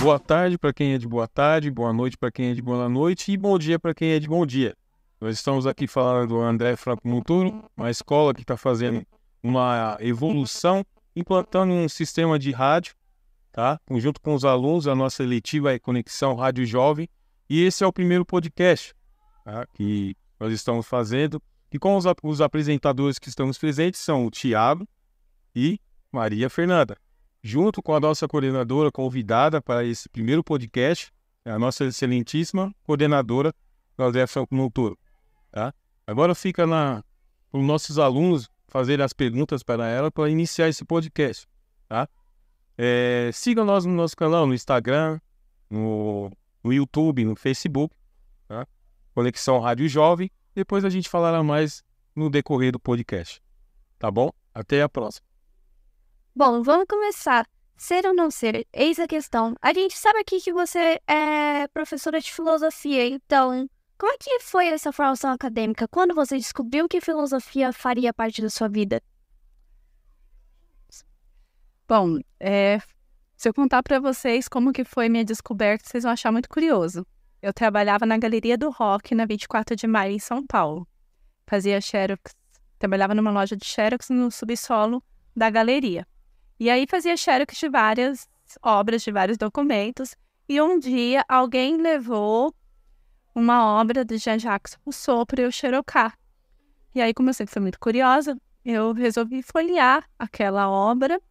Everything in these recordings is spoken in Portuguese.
Boa tarde para quem é de boa tarde, boa noite para quem é de boa noite e bom dia para quem é de bom dia. Nós estamos aqui falando do André Franco Montoro, uma escola que está fazendo uma evolução, implantando um sistema de rádio, tá? Junto com os alunos, a nossa eletiva é Conexão Rádio Jovem, e esse é o primeiro podcast, tá? Que nós estamos fazendo, e com os apresentadores que estamos presentes são o Thiago e Maria Fernanda. Junto com a nossa coordenadora convidada para esse primeiro podcast, a nossa excelentíssima coordenadora, André Franco Montoro. Tá? Agora fica para os nossos alunos fazer as perguntas para ela para iniciar esse podcast. Tá? Siga nós no nosso canal, no Instagram, no YouTube, no Facebook, tá? Conexão Rádio Jovem. Depois a gente falará mais no decorrer do podcast. Tá bom? Até a próxima. Bom, vamos começar. Ser ou não ser? Eis a questão. A gente sabe aqui que você é professora de filosofia, então, como é que foi essa formação acadêmica? Quando você descobriu que filosofia faria parte da sua vida? Bom, se eu contar para vocês como que foi minha descoberta, vocês vão achar muito curioso. Eu trabalhava na Galeria do Rock, na 24 de Maio, em São Paulo. Fazia xerox, trabalhava numa loja de xerox no subsolo da galeria. E aí fazia xerox de várias obras, de vários documentos. E um dia alguém levou uma obra de Jean-Jacques Rousseau para eu xerocar. E aí, como eu sempre fui muito curiosa, eu resolvi folhear aquela obra.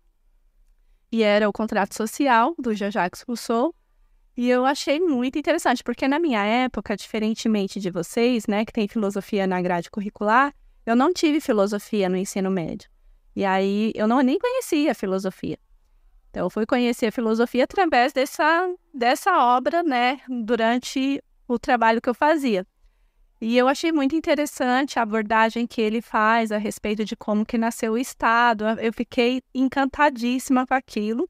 E era o Contrato Social, do Jean-Jacques Rousseau. E eu achei muito interessante, porque na minha época, diferentemente de vocês, né, que tem filosofia na grade curricular, eu não tive filosofia no ensino médio. E aí, eu nem conhecia a filosofia. Então, eu fui conhecer a filosofia através dessa obra, né, durante o trabalho que eu fazia. E eu achei muito interessante a abordagem que ele faz a respeito de como que nasceu o Estado. Eu fiquei encantadíssima com aquilo.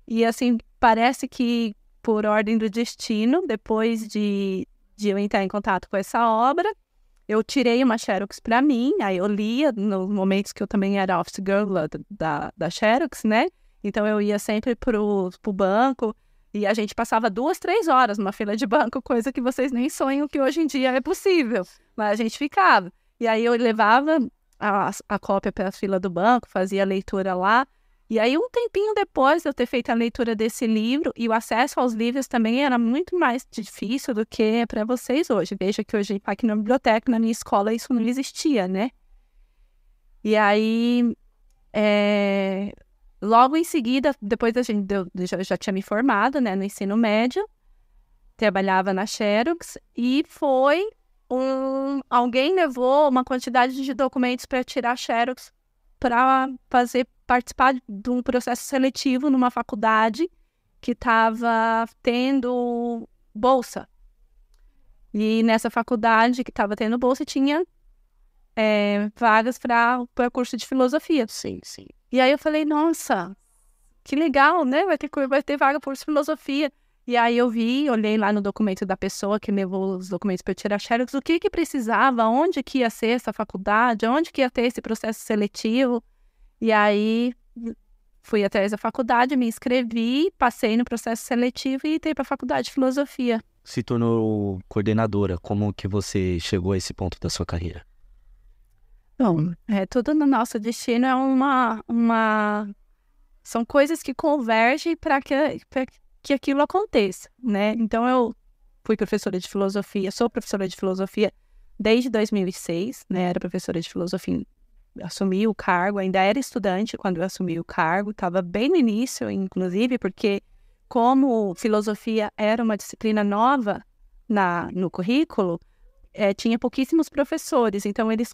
E, assim, parece que, por ordem do destino, depois de eu entrar em contato com essa obra, eu tirei uma xerox para mim, aí eu lia nos momentos que eu também era office girl da xerox, né? Então eu ia sempre pro banco e a gente passava 2, 3 horas numa fila de banco, coisa que vocês nem sonham que hoje em dia é possível, mas a gente ficava. E aí eu levava a cópia para a fila do banco, fazia a leitura lá. E aí, um tempinho depois de eu ter feito a leitura desse livro, e o acesso aos livros também era muito mais difícil do que é para vocês hoje. Veja que hoje, aqui na biblioteca, na minha escola, isso não existia, né? E aí, logo em seguida, depois eu já tinha me formado, né, no ensino médio, trabalhava na xerox, e alguém levou uma quantidade de documentos para tirar xerox para participar de um processo seletivo numa faculdade que estava tendo bolsa. E nessa faculdade que estava tendo bolsa tinha vagas para curso de filosofia. Sim, sim. E aí eu falei, nossa, que legal, né? Vai ter vaga por filosofia. E aí eu olhei lá no documento da pessoa que levou os documentos para tirar xerox, o que precisava, onde que ia ser essa faculdade, onde que ia ter esse processo seletivo. E aí fui atrás da faculdade, me inscrevi, passei no processo seletivo e entrei para a faculdade de filosofia. Se tornou coordenadora, como que você chegou a esse ponto da sua carreira? Bom, tudo no nosso destino é são coisas que convergem para que aquilo aconteça, né? Então, eu fui professora de filosofia, sou professora de filosofia desde 2006, né? Era professora de filosofia, assumi o cargo, ainda era estudante quando eu assumi o cargo, estava bem no início, inclusive, porque como filosofia era uma disciplina nova no currículo, tinha pouquíssimos professores, então eles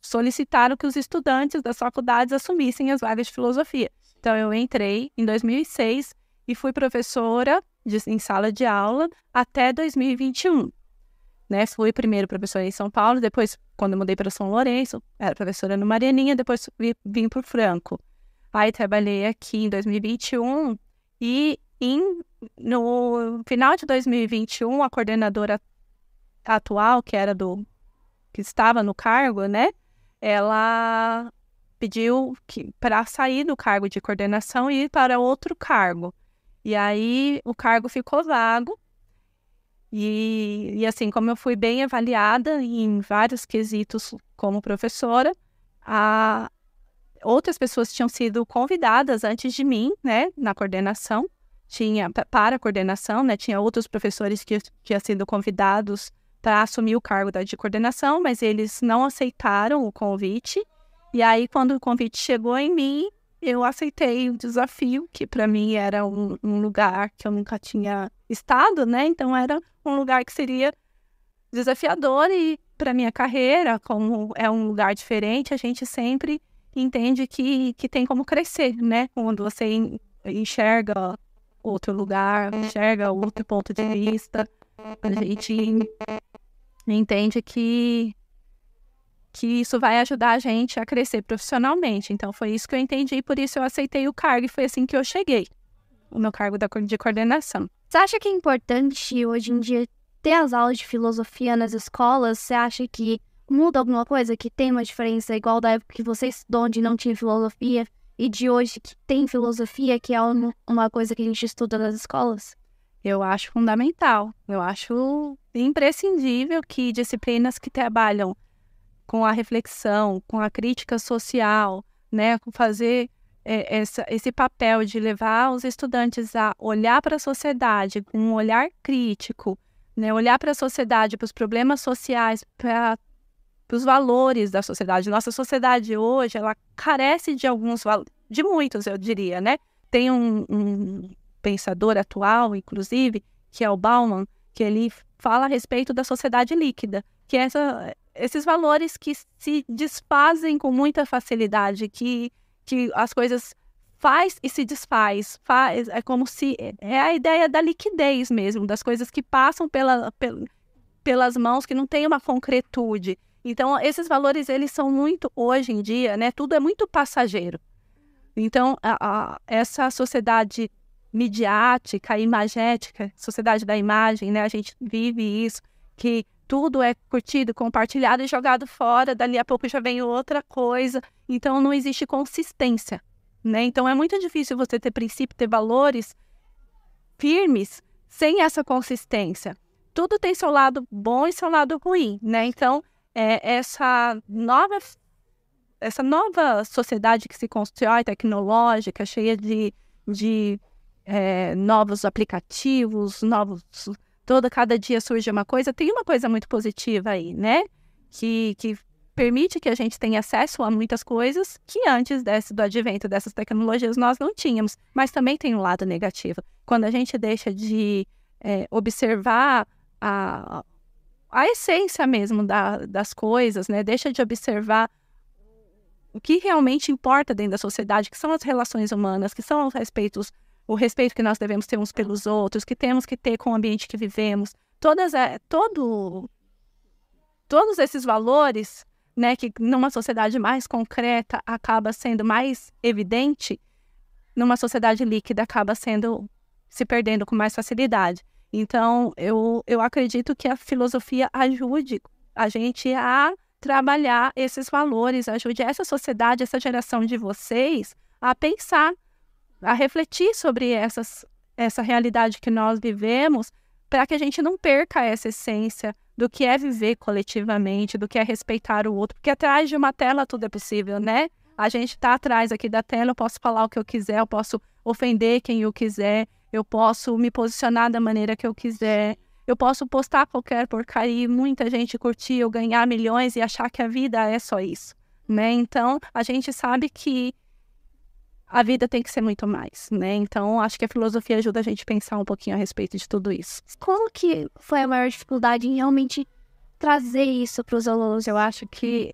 solicitaram que os estudantes das faculdades assumissem as vagas de filosofia. Então, eu entrei em 2006 e fui professora em sala de aula até 2021. Né? Fui primeiro professora em São Paulo, depois, quando eu mudei para São Lourenço, era professora no Marianinha, depois vim para o Franco. Aí, trabalhei aqui em 2021 e no final de 2021, a coordenadora atual, que estava no cargo, né? Ela pediu para sair do cargo de coordenação e ir para outro cargo. E aí o cargo ficou vago. E assim, como eu fui bem avaliada em vários quesitos como professora, outras pessoas tinham sido convidadas antes de mim, né, na coordenação, para a coordenação, né, tinha outros professores que tinham sido convidados para assumir o cargo de coordenação, mas eles não aceitaram o convite. E aí, quando o convite chegou em mim, eu aceitei o desafio, que para mim era um lugar que eu nunca tinha estado, né? Então, era um lugar que seria desafiador e para minha carreira, como é um lugar diferente, a gente sempre entende que tem como crescer, né? Quando você enxerga outro lugar, enxerga outro ponto de vista, a gente entende que isso vai ajudar a gente a crescer profissionalmente. Então, foi isso que eu entendi e por isso eu aceitei o cargo e foi assim que eu cheguei, o meu cargo de coordenação. Você acha que é importante, hoje em dia, ter as aulas de filosofia nas escolas? Você acha que muda alguma coisa, que tem uma diferença igual da época que você estudou, onde não tinha filosofia, e de hoje que tem filosofia, que é uma coisa que a gente estuda nas escolas? Eu acho fundamental. Eu acho imprescindível que disciplinas que trabalham com a reflexão, com a crítica social, né, com fazer esse papel de levar os estudantes a olhar para a sociedade com um olhar crítico, né, olhar para a sociedade, para os problemas sociais, para os valores da sociedade. Nossa sociedade hoje, ela carece de muitos, eu diria, né? Tem um pensador atual, inclusive, que é o Bauman, que ele fala a respeito da sociedade líquida, que é esses valores que se desfazem com muita facilidade, que as coisas faz e se desfaz, é como se é a ideia da liquidez mesmo, das coisas que passam pelas mãos, que não tem uma concretude. Então, esses valores, eles são muito, hoje em dia, né, tudo é muito passageiro. Então, essa sociedade midiática, imagética, sociedade da imagem, né, a gente vive isso, que tudo é curtido, compartilhado e jogado fora, dali a pouco já vem outra coisa, então não existe consistência, né? Então é muito difícil você ter princípio, ter valores firmes sem essa consistência. Tudo tem seu lado bom e seu lado ruim, né? Então, essa nova sociedade que se constrói, tecnológica, cheia de novos aplicativos, cada dia surge uma coisa, tem uma coisa muito positiva aí, né? Que permite que a gente tenha acesso a muitas coisas que antes do advento dessas tecnologias nós não tínhamos, mas também tem um lado negativo. Quando a gente deixa de observar a essência mesmo das coisas, né? Deixa de observar o que realmente importa dentro da sociedade, que são as relações humanas, que são o respeito que nós devemos ter uns pelos outros, que temos que ter com o ambiente que vivemos. Todos esses valores, né, que numa sociedade mais concreta acaba sendo mais evidente, numa sociedade líquida acaba se perdendo com mais facilidade. Então, eu acredito que a filosofia ajude a gente a trabalhar esses valores, ajude essa sociedade, essa geração de vocês a pensar, a refletir sobre essa realidade que nós vivemos, para que a gente não perca essa essência do que é viver coletivamente, do que é respeitar o outro, porque atrás de uma tela tudo é possível, né? A gente está atrás aqui da tela, eu posso falar o que eu quiser, eu posso ofender quem eu quiser, eu posso me posicionar da maneira que eu quiser, eu posso postar qualquer porcaria e muita gente curtir, eu ganhar milhões e achar que a vida é só isso, né? Então, a gente sabe que a vida tem que ser muito mais, né? Então, acho que a filosofia ajuda a gente a pensar um pouquinho a respeito de tudo isso. Como que foi a maior dificuldade em realmente trazer isso para os alunos? Eu acho que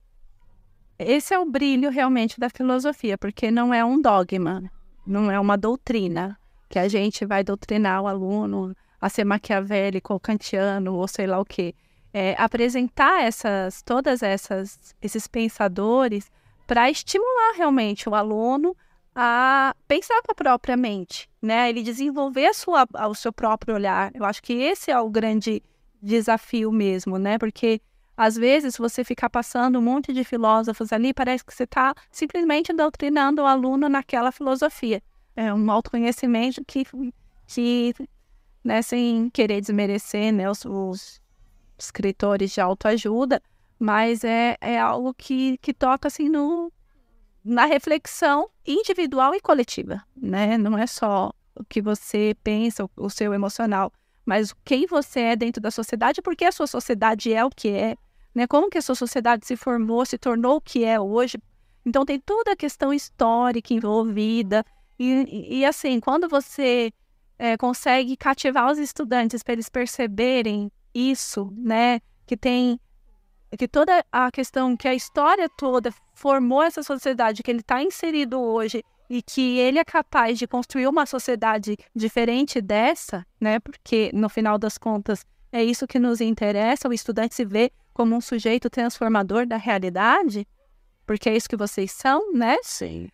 esse é o brilho realmente da filosofia, porque não é um dogma, não é uma doutrina, que a gente vai doutrinar o aluno a ser maquiavélico ou kantiano ou sei lá o quê. Apresentar esses pensadores para estimular realmente o aluno a pensar com a própria mente, né? Ele desenvolver o seu próprio olhar. Eu acho que esse é o grande desafio mesmo, né? Porque às vezes você ficar passando um monte de filósofos ali, parece que você está simplesmente doutrinando o aluno naquela filosofia. É um autoconhecimento que que, né, sem querer desmerecer, né, os escritores de autoajuda, mas é algo que toca assim na reflexão individual e coletiva, né? Não é só o que você pensa, o seu emocional, mas quem você é dentro da sociedade, porque a sua sociedade é o que é, né? Como que a sua sociedade se formou, se tornou o que é hoje. Então tem toda a questão histórica envolvida e assim, quando você consegue cativar os estudantes para eles perceberem isso, né? Que toda a questão, que a história toda formou essa sociedade que ele está inserido hoje e que ele é capaz de construir uma sociedade diferente dessa, né? Porque, no final das contas, é isso que nos interessa, o estudante se vê como um sujeito transformador da realidade, porque é isso que vocês são, né? Sim.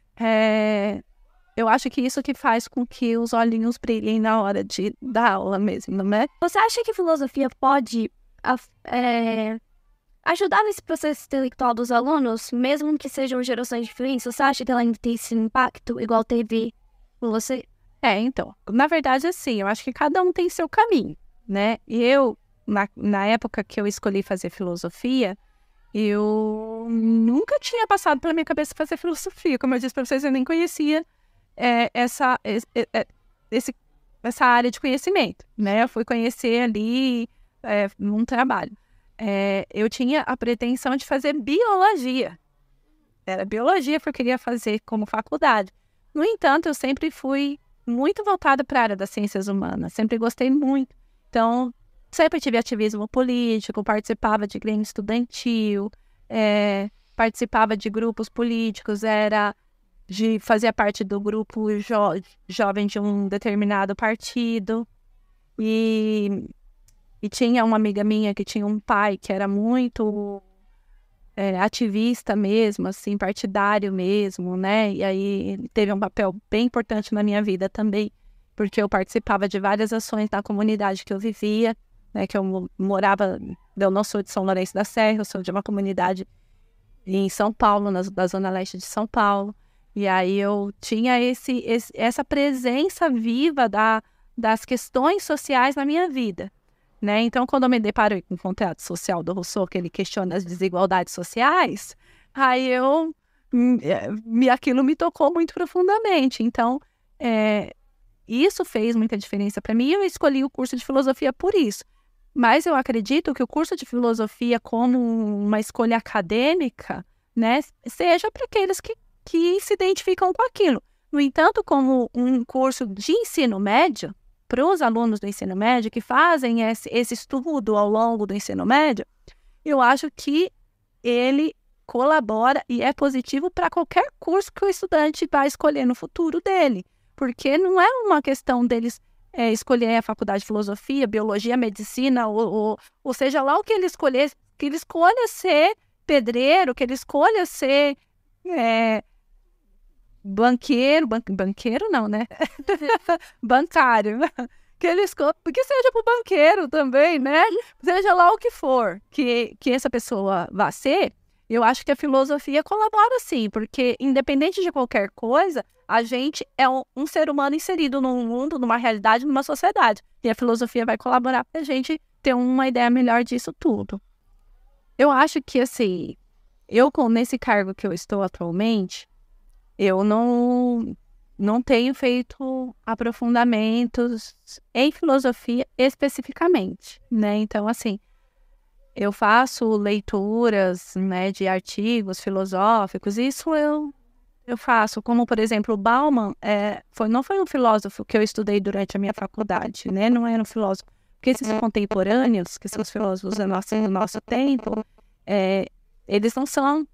Eu acho que isso que faz com que os olhinhos brilhem na hora de dar aula mesmo, não é? Você acha que filosofia pode ajudar nesse processo intelectual dos alunos, mesmo que sejam gerações diferentes? Você acha que ela ainda tem esse impacto igual teve com você? Então, na verdade, assim, eu acho que cada um tem seu caminho, né? E eu, na época que eu escolhi fazer filosofia, eu nunca tinha passado pela minha cabeça fazer filosofia. Como eu disse para vocês, eu nem conhecia essa área de conhecimento, né? Eu fui conhecer ali num trabalho. Eu tinha a pretensão de fazer biologia. Era biologia que eu queria fazer como faculdade. No entanto, eu sempre fui muito voltada para a área das ciências humanas. Sempre gostei muito. Então, sempre tive ativismo político, participava de grêmio estudantil, participava de grupos políticos, fazia parte do grupo jovem de um determinado partido. E tinha uma amiga minha que tinha um pai que era muito ativista mesmo, assim, partidário mesmo, né? E aí ele teve um papel bem importante na minha vida também, porque eu participava de várias ações da comunidade que eu vivia, né? Que eu morava, eu não sou de São Lourenço da Serra, eu sou de uma comunidade em São Paulo, da zona leste de São Paulo. E aí eu tinha essa presença viva das questões sociais na minha vida. Né? Então, quando eu me deparo com o contrato social do Rousseau, que ele questiona as desigualdades sociais, aí aquilo me tocou muito profundamente. Então, isso fez muita diferença para mim e eu escolhi o curso de filosofia por isso. Mas eu acredito que o curso de filosofia, como uma escolha acadêmica, né, seja para aqueles que se identificam com aquilo. No entanto, como um curso de ensino médio, para os alunos do ensino médio que fazem esse estudo ao longo do ensino médio, eu acho que ele colabora e é positivo para qualquer curso que o estudante vai escolher no futuro dele, porque não é uma questão deles escolher a faculdade de filosofia, biologia, medicina, ou seja lá o que ele escolher, que ele escolha ser pedreiro, que ele escolha ser banqueiro não, né? Bancário. Que seja pro banqueiro também, né? Seja lá o que for que essa pessoa vá ser, eu acho que a filosofia colabora sim, porque independente de qualquer coisa, a gente é um ser humano inserido num mundo, numa realidade, numa sociedade. E a filosofia vai colaborar pra gente ter uma ideia melhor disso tudo. Eu acho que, assim, nesse cargo que eu estou atualmente, eu não tenho feito aprofundamentos em filosofia especificamente, né? Então, assim, eu faço leituras, né, de artigos filosóficos, isso eu faço, como, por exemplo, o Bauman não foi um filósofo que eu estudei durante a minha faculdade, né? Não era um filósofo. Porque esses contemporâneos, que são os filósofos do nosso tempo, eles não são...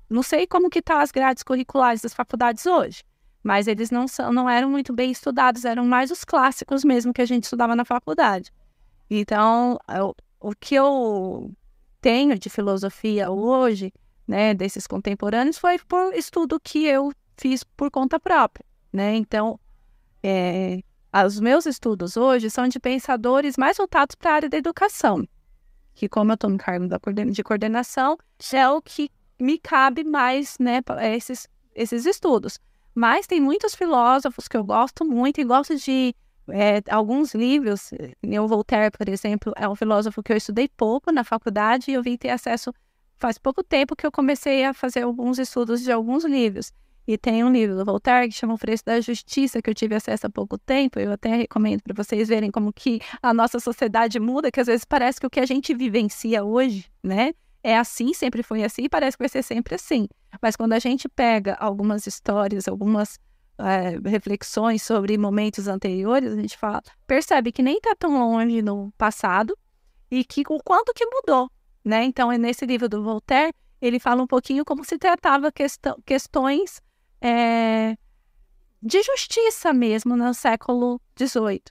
Não sei como que tá as grades curriculares das faculdades hoje, mas eles não eram muito bem estudados, eram mais os clássicos mesmo que a gente estudava na faculdade. Então, o que eu tenho de filosofia hoje, né, desses contemporâneos, foi por estudo que eu fiz por conta própria, né? Então, os meus estudos hoje são de pensadores mais voltados para a área da educação, que como eu estou no cargo de coordenação, é o que me cabe mais, né, esses estudos. Mas tem muitos filósofos que eu gosto muito e gosto de alguns livros, o Voltaire, por exemplo, é um filósofo que eu estudei pouco na faculdade e eu vim ter acesso faz pouco tempo que eu comecei a fazer alguns estudos de alguns livros. E tem um livro do Voltaire que chama O Preço da Justiça, que eu tive acesso há pouco tempo. Eu até recomendo para vocês verem como que a nossa sociedade muda, que às vezes parece que o que a gente vivencia hoje, né, é assim, sempre foi assim, e parece que vai ser sempre assim. Mas quando a gente pega algumas histórias, algumas reflexões sobre momentos anteriores, a gente percebe que nem está tão longe no passado e que o quanto que mudou, né? Então, nesse livro do Voltaire, ele fala um pouquinho como se tratava questões de justiça mesmo no século XVIII.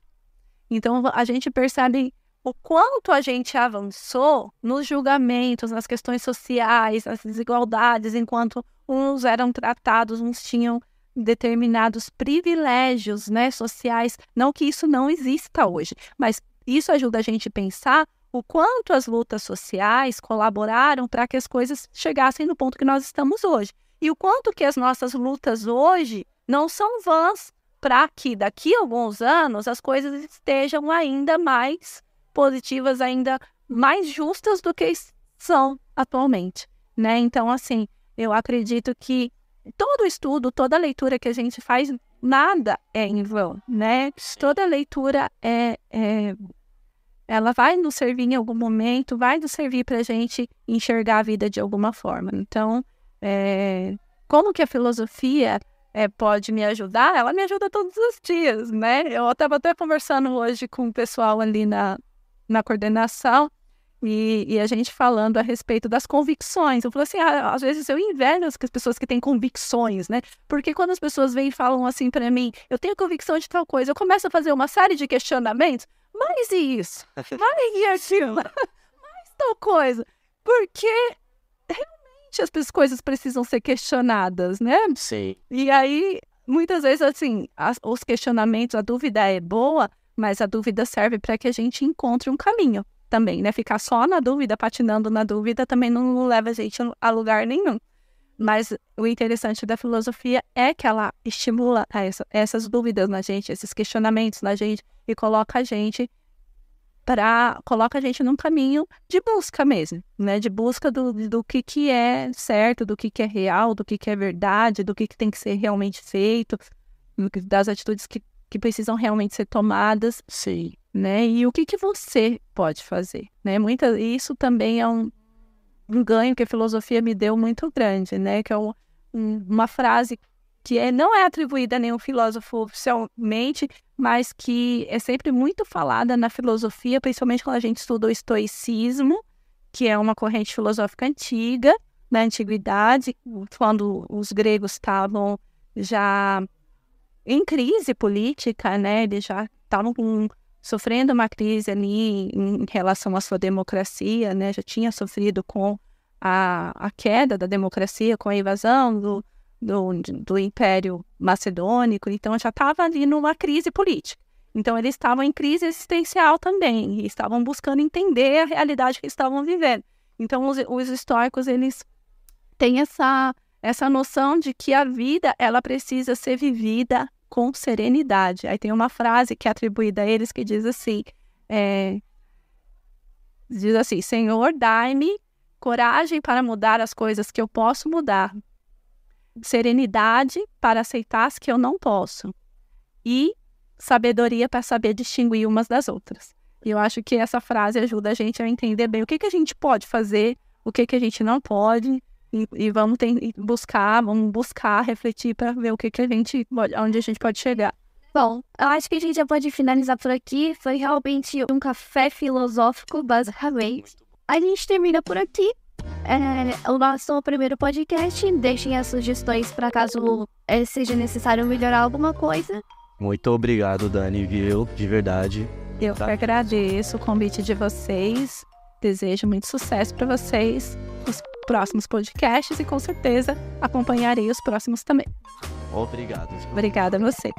Então, a gente percebe o quanto a gente avançou nos julgamentos, nas questões sociais, nas desigualdades, enquanto uns eram tratados, uns tinham determinados privilégios, né, sociais. Não que isso não exista hoje, mas isso ajuda a gente a pensar o quanto as lutas sociais colaboraram para que as coisas chegassem no ponto que nós estamos hoje. E o quanto que as nossas lutas hoje não são vãs para que daqui a alguns anos as coisas estejam ainda mais positivas, ainda mais justas do que são atualmente, né? Então, assim, eu acredito que todo estudo, toda leitura que a gente faz, nada é em vão, né? Toda leitura ela vai nos servir em algum momento, vai nos servir para a gente enxergar a vida de alguma forma. Então, como que a filosofia pode me ajudar? Ela me ajuda todos os dias, né? Eu estava até conversando hoje com o pessoal ali na coordenação e a gente falando a respeito das convicções. Eu falo assim, às vezes eu invejo as pessoas que têm convicções, né? Porque quando as pessoas vêm e falam assim para mim, eu tenho convicção de tal coisa, eu começo a fazer uma série de questionamentos. Mas e isso? Mas e aquilo? Mas tal coisa? Porque realmente as coisas precisam ser questionadas, né? Sim. E aí, muitas vezes, assim, os questionamentos, a dúvida é boa, mas a dúvida serve para que a gente encontre um caminho também, né? Ficar só na dúvida, patinando na dúvida, também não leva a gente a lugar nenhum. Mas o interessante da filosofia é que ela estimula essas dúvidas na gente, esses questionamentos na gente, e coloca a gente num caminho de busca mesmo, né? De busca do que é certo, do que é real, do que é verdade, do que tem que ser realmente feito, das atitudes que precisam realmente ser tomadas. Sim. Né? E o que você pode fazer, né? Isso também é um ganho que a filosofia me deu muito grande, né? Que é uma frase que não é atribuída a nenhum filósofo oficialmente, mas que é sempre muito falada na filosofia, principalmente quando a gente estuda o estoicismo, que é uma corrente filosófica antiga, na antiguidade, quando os gregos estavam já em crise política, né? Eles já estavam sofrendo uma crise ali em relação à sua democracia, né? Já tinha sofrido com a queda da democracia, com a invasão do Império Macedônico, então já estava ali numa crise política. Então eles estavam em crise existencial também, e estavam buscando entender a realidade que estavam vivendo. Então os estoicos, eles têm essa noção de que a vida, ela precisa ser vivida com serenidade. Aí tem uma frase que é atribuída a eles que diz assim, Senhor, dai-me coragem para mudar as coisas que eu posso mudar, serenidade para aceitar as que eu não posso e sabedoria para saber distinguir umas das outras. E eu acho que essa frase ajuda a gente a entender bem o que a gente pode fazer, o que a gente não pode, e vamos buscar, refletir para ver onde a gente pode chegar. Bom, eu acho que a gente já pode finalizar por aqui. Foi realmente um café filosófico, basicamente. A gente termina por aqui. O nosso primeiro podcast. Deixem as sugestões para caso seja necessário melhorar alguma coisa. Muito obrigado, Dani, viu? De verdade. Eu que agradeço o convite de vocês. Desejo muito sucesso para vocês nos próximos podcasts e com certeza acompanharei os próximos também. Obrigado. Obrigada a vocês.